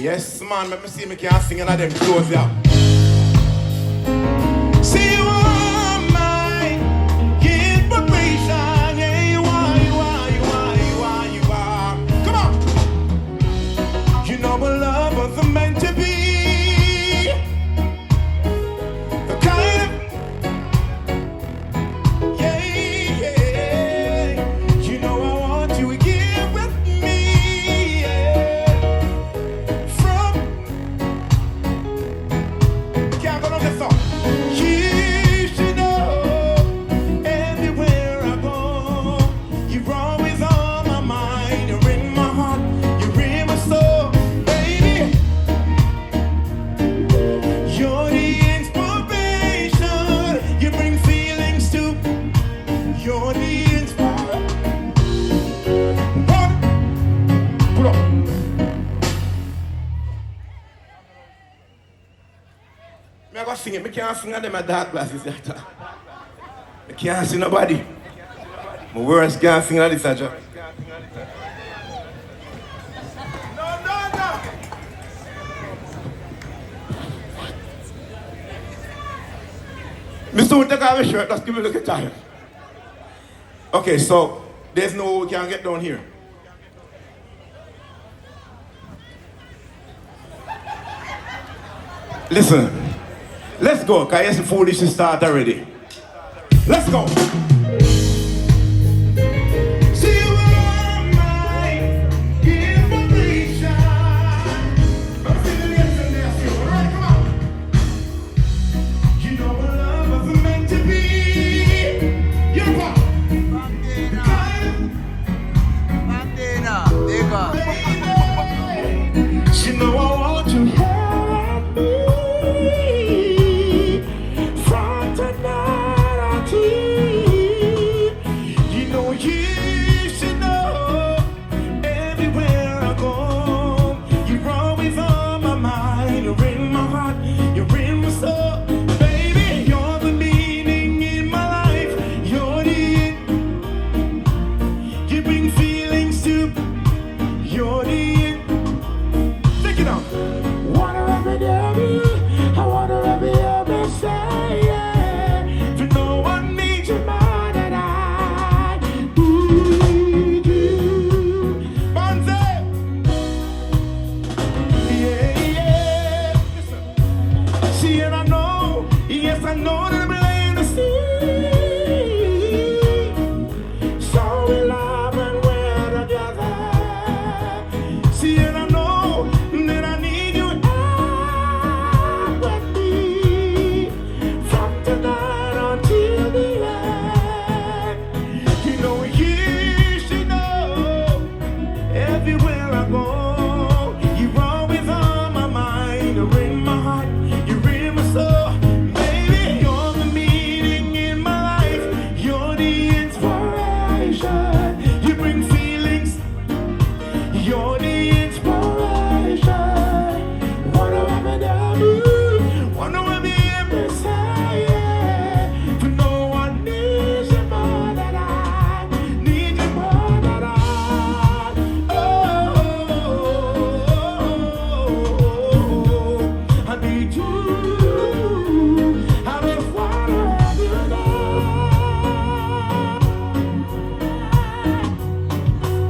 Yes, man, let me see me can't sing and them close up. See you are my inspiration. Yeah, you are, you are, you are, you are, you are. Come on. You know what love wasn't meant to be. The kind of, yeah, yeah. You know I want you here with me. Yeah. From, can't go on this song. You should know everywhere I go, you're always on my mind. You're in my heart, you're in my soul, baby. You're the inspiration. You bring feelings to. You're the inspiration. Put up. Me I go sing it. Me can't sing at them at dark glasses. I can't see nobody. My words can't sing at this job. No. Me soon take off my shirt. Just give me a look at time. Okay, so there's no way we can get down here. Listen, let's go, because it's foolish to start already. Let's go. See you are my inspiration. Let's sing it again, let's go. All right, come on. You know what love was meant to be. You're what? You know I want you here with me from tonight until. You know you should know everywhere I go, you're always on my mind. You're in my heart, you're in my soul, baby. You're the meaning in my life. You're the, you bring feelings to. You're the, take it out. Wanna rub it every, I wanna rub it every say, yeah. For no one needs you more than I need you. Banter. Yeah. Listen. See, and I know, yes, I know that I'm laying to see. So we love and we're together. See, and I know that I need you out with me from tonight until the end. You know you should know everywhere I go, you're always on my mind. You're in my heart, you're in my soul, baby. You're the meaning in my life. You're the inspiration. You bring feelings. You're the inspiration. Wanna have me down, wanna have me every say. For no one needs you more than I need you more than I. Oh, I need you. I just wanna have you now.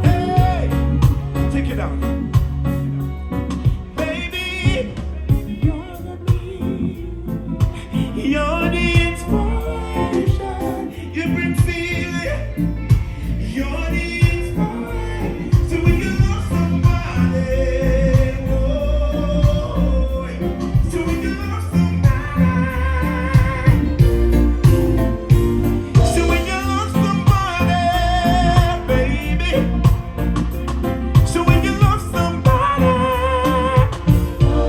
Hey, take it down. Baby, you're the me. You're the inspiration. You bring feeling. You're the inspiration. So when you love somebody, oh, so when you love somebody, so when you love somebody, baby. So when you love somebody,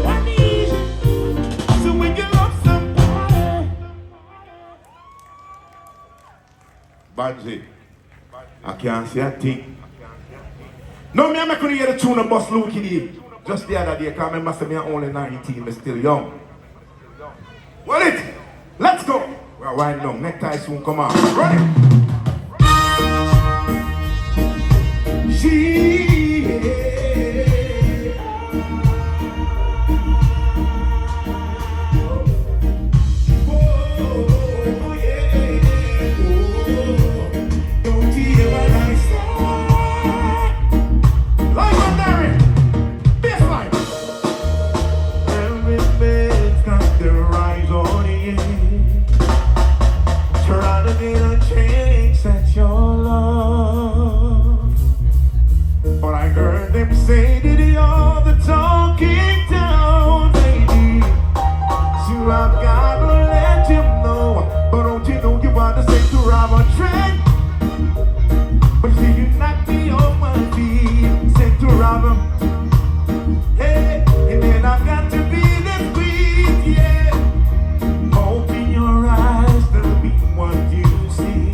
I need you. So when you love somebody. Badgy, I can't see a thing. No, me, I'm not going to hear the tune of Boss Lukie just the other day, because I remember saying I'm only 19, but still young. What it? Let's go. We're winding down. Necktie soon come on. Run it. Yeah. I've gotta let you know. But don't you know you want to say to rob a train? But see you knock me on my feet, say to rob 'em. Hey, and then I've got to be the squeeze, yeah. Open your eyes, tell me what you see.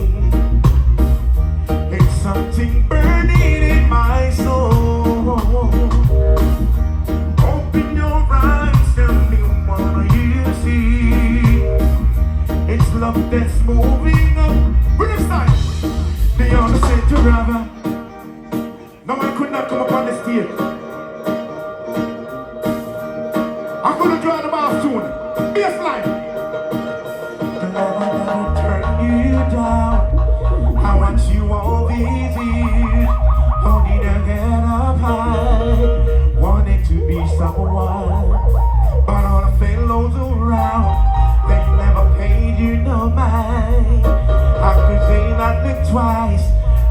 It's something burning in my soul. Open your eyes, tell me what you see. It's love that's moving up. Rhythm style. They all say to brother. No one could not come up on the stage. I'm gonna draw the ball soon. Baseline. Turn you down. I want you all these years. Only to get up high. Wanting to be someone. But all the fellows around, they never paid you no mind. How could they not look twice?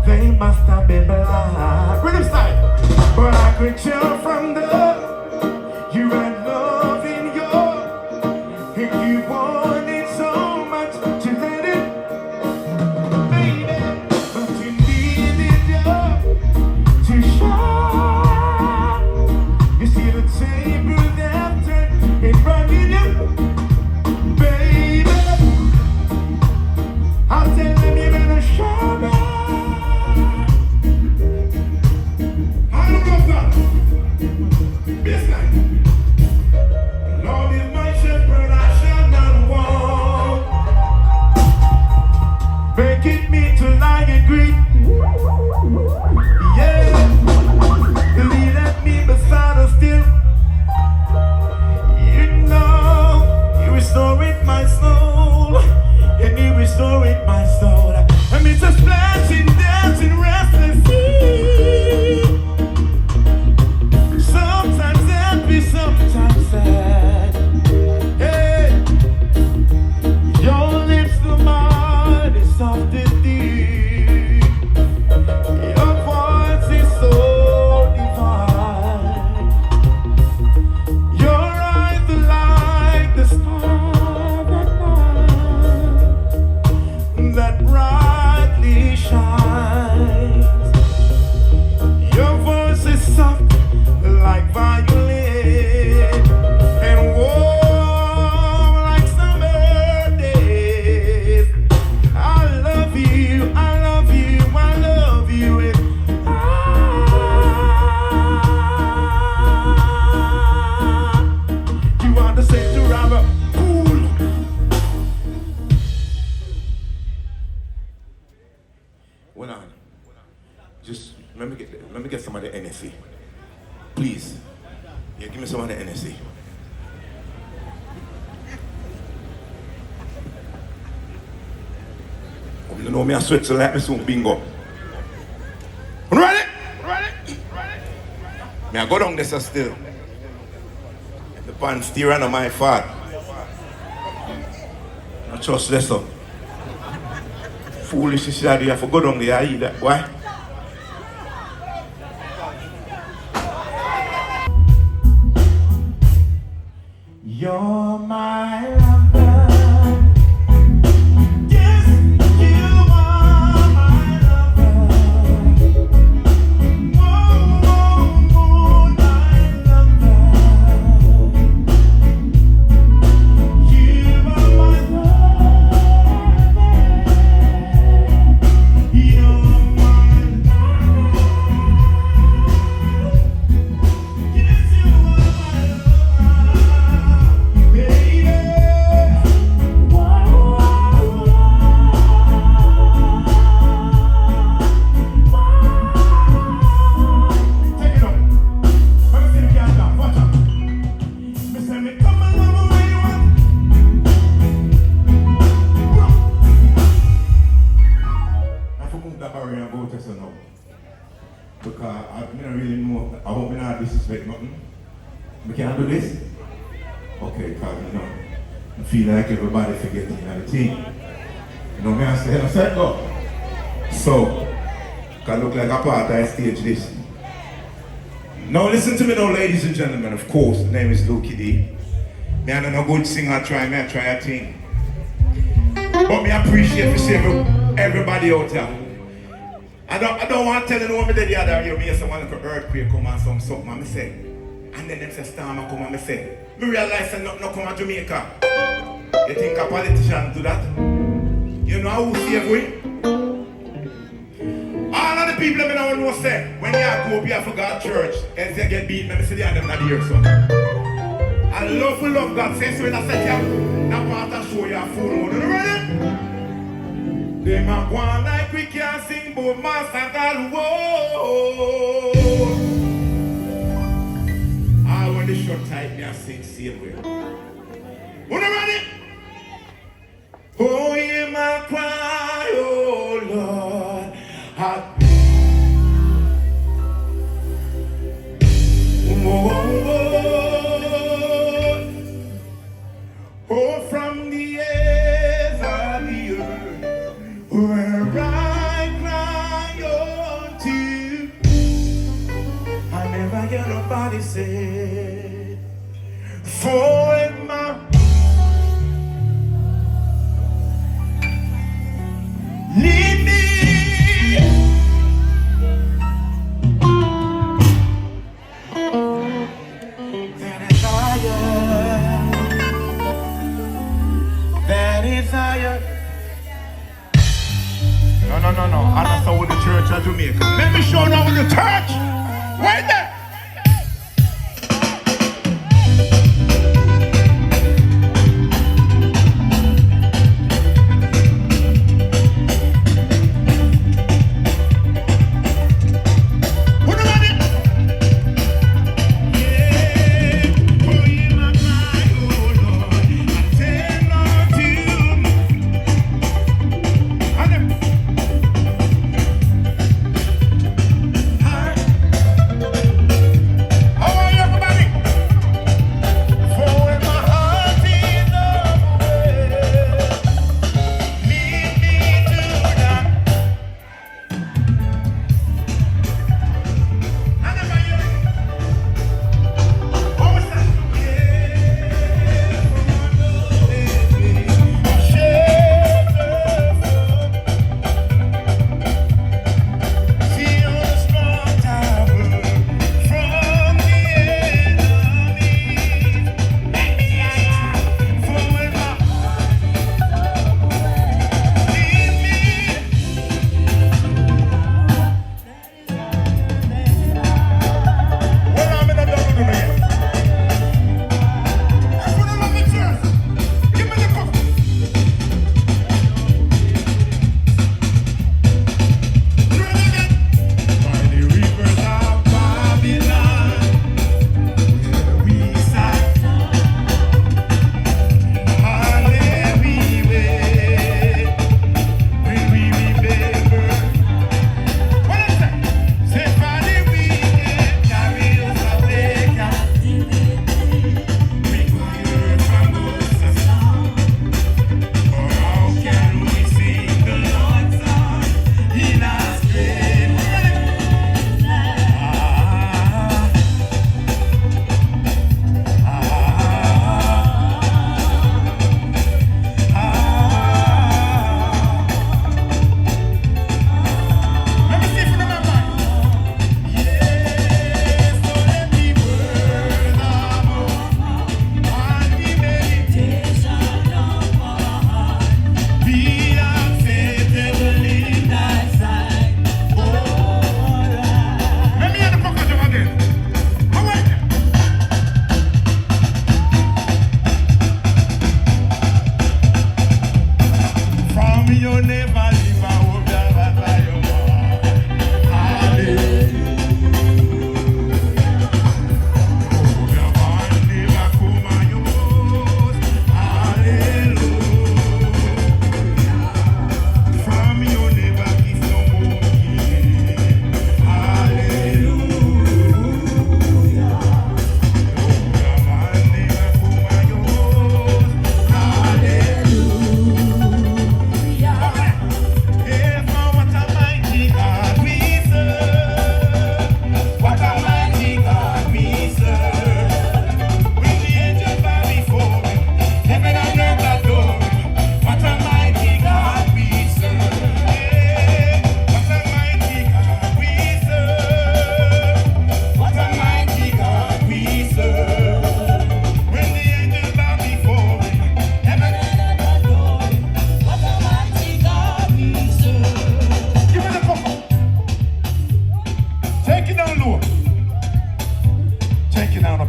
They must have been blind. Rhythm style. But I could tell from the you had love in your. If you wanted so much to let it, baby, but you needed your to shine. You see the table that turned in front of you, baby. I tell them you better show me. I don't know that. Baseline. Lord is my shepherd, I shall not want. Making me to lie and green. Yeah. Lead at me beside us still. You know, you restoring my soul. And you restoring my soul. And it's a splashing, dancing, restless sea. Sometimes happy, sometimes sad. Hey, your lips the mind is soft and deep. Your voice is so divine. Your eyes are like the stars at night that brightly shines. Your voice is soft like violin and warm like summer days. I love you, I love you, I love you. And you want to say to Robert, cool. Hold on. Just let me get some of the NSC. Please. Yeah, give me some of the NSC. You know me, I sweat so like me soon bingo. Ready? Me I go down there so still. The pan steering on my fault. I trust this up. Foolish shit I do, I have to go down there, I eat that. Why? You're my lover. Yes, you are my lover. Whoa, my lover. You are my lover. You're my lover. Yes, you are my lover. Baby. Take it up. Let me see the cat down. Watch out. Me say me come along where you want. I forgot that barrier about this or no. Because I don't really know. I hope me not disrespect nothing. We can't do this. Okay, because you know, I feel like everybody forgetting the team. You know me, I say, I'm set up. So, can look like a part of stage this. Now listen to me now, ladies and gentlemen, of course, the name is Lukie D. Me and no good singer try, me I try a thing. But me appreciate to see everybody out there. I don't want to tell you no me the other year, me hear someone like an earthquake come and something and me say. And then them say storm come and me say. Me realize that nothing come to Jamaica. You think a politician do that? You know who save we? All of the people that I know say, when you go up here for God church and say get beat, me say they are them not here, so. I love God. Say so when I say here, that part I show you a fool. You know ready? They might go on like we can't sing, but Master God, whoa. I when the short tight, me I sing same way. You know ready? Oh, hear my cry, oh Lord. Oh, from the ends of the earth, where I cry unto you. I never hear nobody say, for my lead me. That is higher. No. I'm not so with the church of Jamaica. Let me show now with the church. Right there.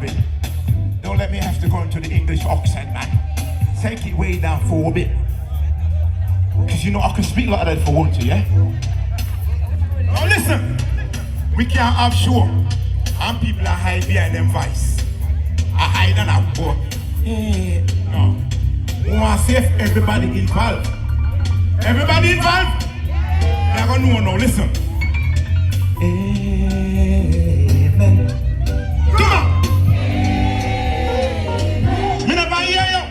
bit. Don't let me have to go into the English accent, man. Take it way down for a bit. Because you know I can speak like that if I want to, yeah? Now listen, we can't have show. And people are hide behind them vice. I hide and I go, hey, no. We want to see if everybody involved. Everybody involved? You're going to know now, listen. Amen. Come on! Me never hear you.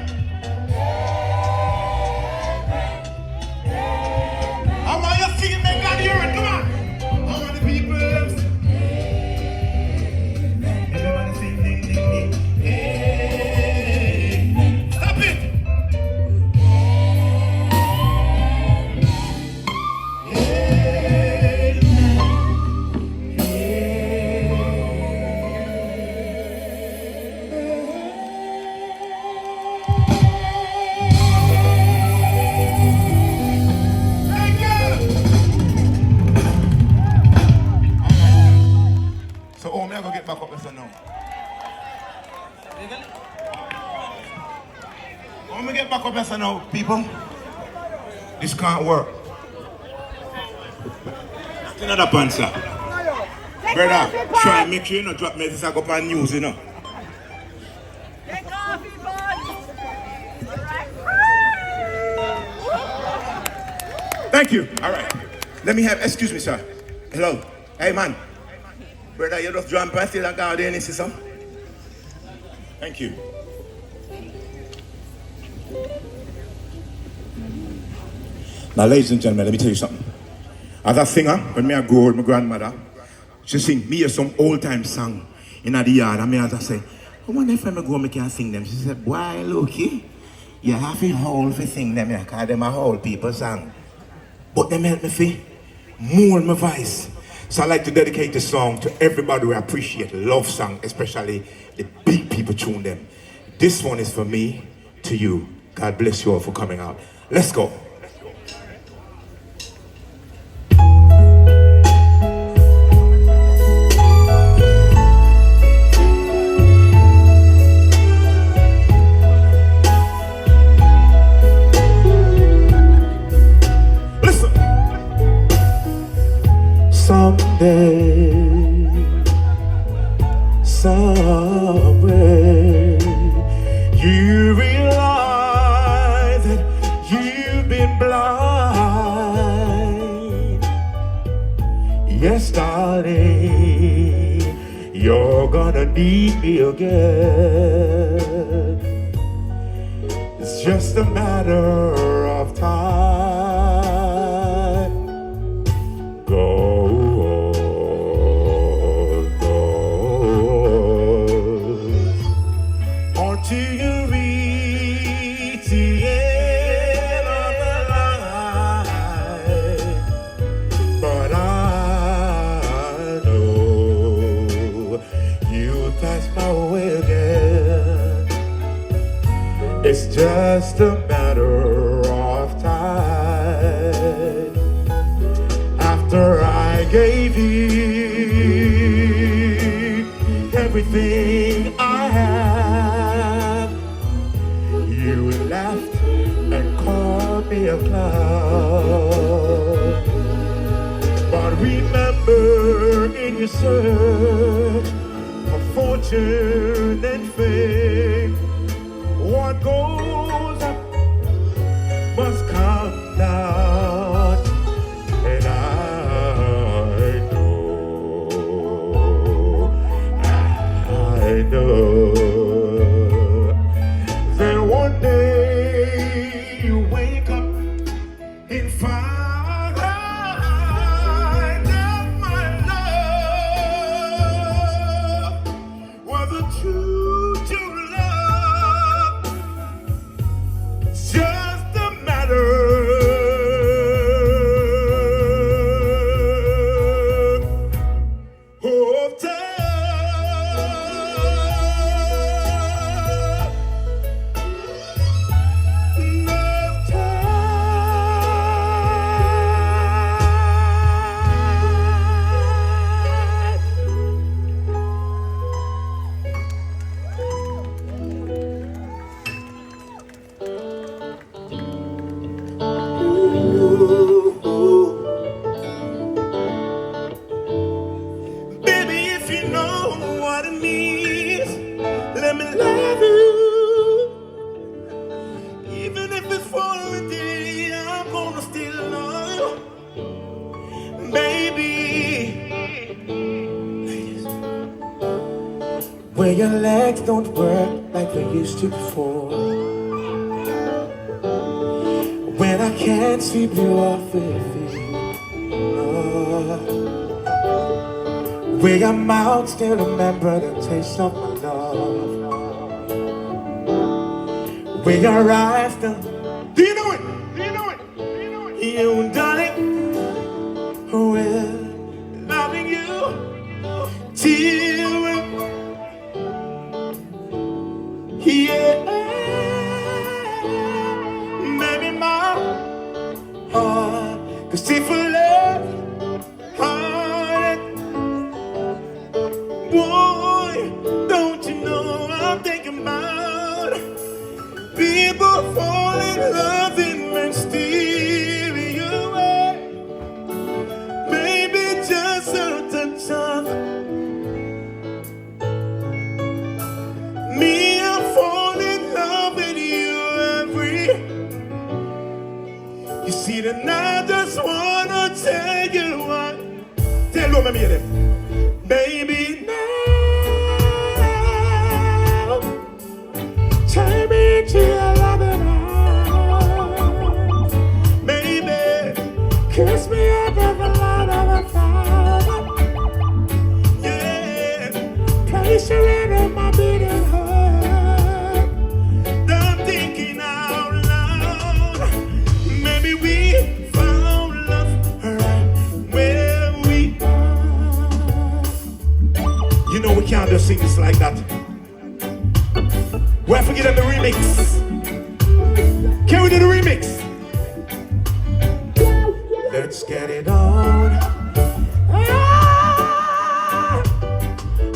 I want you to sing it, make God hear it, come on! I want the people to sing. Everybody sing, ding, ding, ding. Amen. Stop it! I'm gonna get back up here now. I'm gonna get back up here now, people. This can't work. That's another banter. Brother, try and make sure you don't drop me this I go up on news, you know. Take off, people! Thank you. All right. Let me have, excuse me, sir. Hello. Hey, man. Brother, you just jump and still a garden, you see some? Thank you. Now, ladies and gentlemen, let me tell you something. As a singer, when I grew up with my grandmother, she sing me some old-time song in the yard, and I say, I wonder if I go and can sing them. She said, boy, Lukie, you have to hold for sing them, because them are old people song. But they help me feel more in my voice. So I like to dedicate this song to everybody who appreciate love song, especially the big people tune them. This one is for me, to you. God bless you all for coming out. Let's go. Someday, somewhere, you realize that you've been blind. Yes, darling, you're gonna need me again. It's just a matter of time. Go. Till you reach the end of the line, but I know you pass my way again. It's just a matter of time. After I gave you everything I had, you laughed and called me a clown. But remember, in your search for fortune and fame, what goes up must come down. And I know that one day you wake up and find that my love was a true love. It's just a matter of time. let me love you. Even if it's for a day, I'm gonna still love you, baby. Where your legs don't work like they used to before. When I can't sweep you off with your feet. Where your mouth still remember the taste of my love. Where your eyes still. Do you know it? Do you know it? Do you know it? You, darling, will loving you till. Yeah, maybe my heart could see for love, heart. Boy, don't you know I'm thinking about people fall in love in mysterious way. Maybe just a touch of me. See, then I just wanna tell you what. Tell me, baby, baby, now turn me into your loving arms, baby. Kiss me under the light of a fire, yeah. Place you in my beating heart. I'm thinking out loud. Maybe we found love right where we are. You know we can't just sing this like that. We're forgetting the remix. Can we do the remix? Let's get it on. Ah,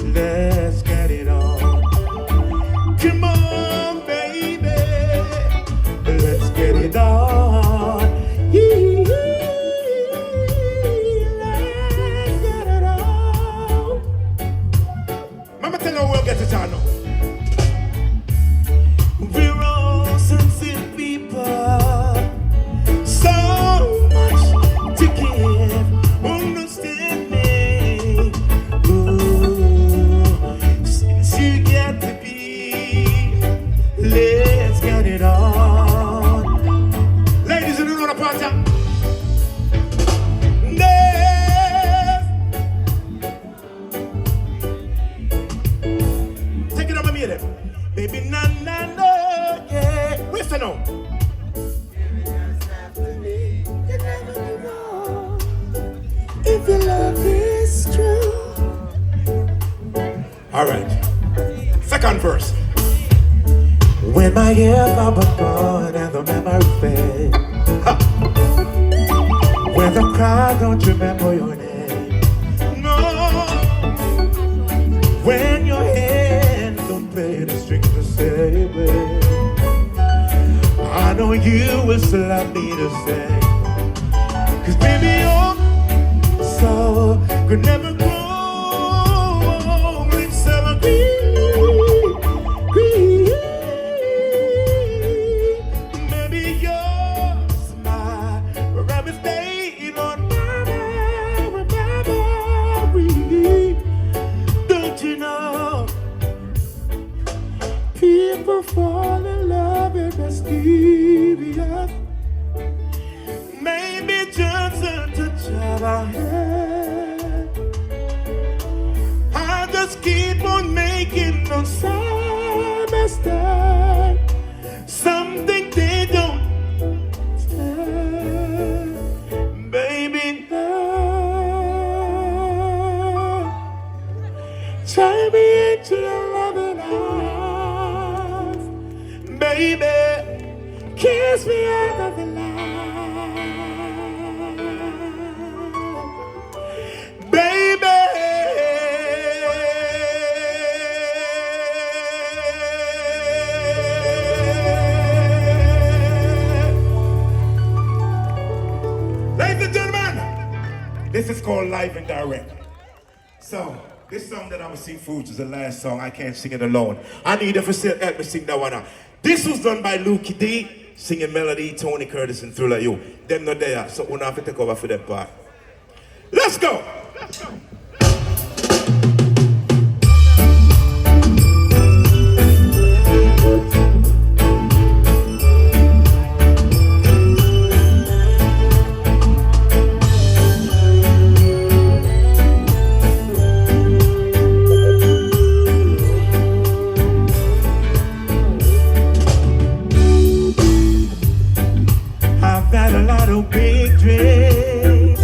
let's get it on. Come on, baby. Let's get it on. Mama tell her we'll get it on now. We're all sensitive people, so much to give, understand me. Ooh, since you got to be, let's get it on. Ladies in the room, party. Baby, na na na, yeah. Listen now. You never know if your love is true. All right. Second verse. When my years are gone and the memory fades, when the crowd don't remember your name, no. When your head don't play the string the same way, I know you will still love me the same. 'Cause baby, your soul could never grow. Let's celebrate. Maybe your smile forever staying on my memory. Don't you know? People fall in love in mysterious. Maybe just a touch of our hand. I just keep on making no same mistake. Something they don't stand. Baby, now turn me into your loving arms. Baby, kiss me under the light. Baby, ladies and gentlemen, this is called Live and Direct. So This song that I'm gonna sing for you is the last song. I can't sing it alone. I need you to help me sing that one out. This was done by Lukie D, singing melody, Tony Curtis and Thriller You. Them not there, so we have to take over for that part. Let's go! Let's go! Big dreams.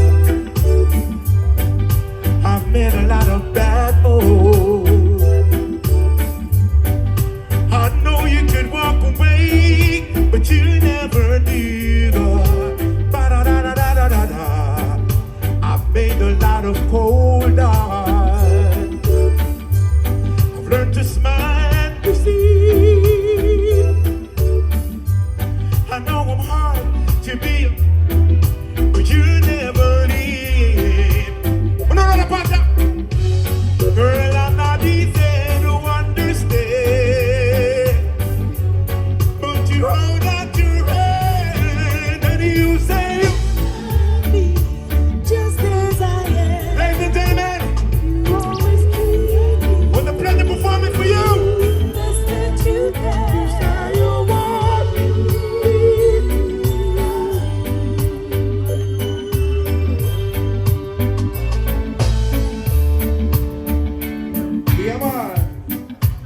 I've made a lot of bad moves. I know you could walk away, but you never did. Ba-da-da-da-da-da-da. I've made a lot of cold hearts. I've learned to smile and to see. I know I'm hard to be. You never leave. Oh, no, no, no, girl, I'm not easy to understand, but you hold out your hand and you say, me just as I am. Ladies and gentlemen, you always keep me. What a pleasure performing for you. Best that you can. You say you want me.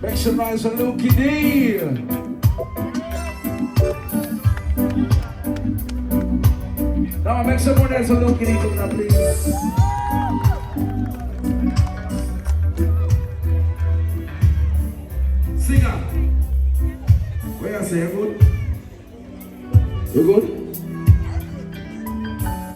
Make some noise for Lukie D. Now make some more noise for Lukie D, please. Singer. Where I say, you good? You good?